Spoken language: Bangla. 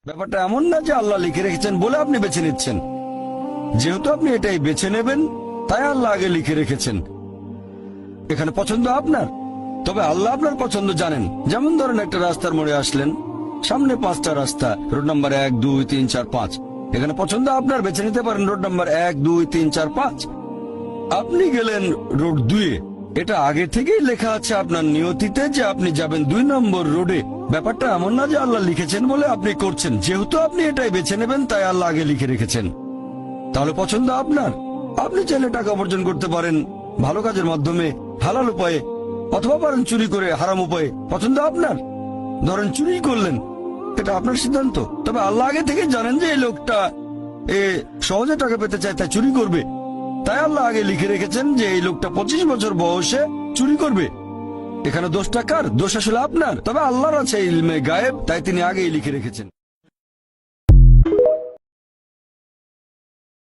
ব্যাপারটা এমন না যে আল্লাহ লিখে রেখেছেন বলে আপনি বেছে নিচ্ছেন। যেহেতু আপনি এটাই বেছে নেবেন, তাই আল্লাহ আগে লিখে রেখেছেন। এখানে পছন্দ আপনার, তবে আল্লাহ আপনার পছন্দ জানেন। যেমন ধরেন একটা রাস্তার মোড়ে আসলেন, সামনে 5টা রাস্তা, রোড নাম্বার 1, 2, 3, 4, 5। এখানে পছন্দ আপনার, বেছে নিতে পারেন রোড নাম্বার 1, 2, 3, 4, 5। আপনি গেলেন রোড 2-এ। এটা আগে থেকেই লেখা আছে আপনার নিয়তিতে যে আপনি যাবেন 2 নম্বর রোডে। ব্যাপারটা এমন না যে আল্লাহ লিখেছেন বলে আপনি করছেন। যেহেতু আপনি এটাই বেছে নেবেন, তাই আল্লাহ আগে লিখে রেখেছেন। তাহলে পছন্দ আপনার। আপনি চাইলে টাকা উপার্জন করতে পারেন ভালো কাজের মাধ্যমে, হালাল উপায়ে, অথবা পারেন চুরি করে হারাম উপায়ে। পছন্দ আপনার। ধরেন চুরি করলেন, এটা আপনার সিদ্ধান্ত। তবে আল্লাহ আগে থেকে জানেন যে এই লোকটা সহজে টাকা পেতে চায়, তাই চুরি করবে। তাই আল্লাহ আগে লিখে রেখেছেন যে এই লোকটা 25 বছর বয়সে চুরি করবে। এখানে দোষটা কার? দোষ আসলে আপনার। তবে আল্লাহর আছে ইলমে গায়েব, তাই তিনি আগেই লিখে রেখেছেন।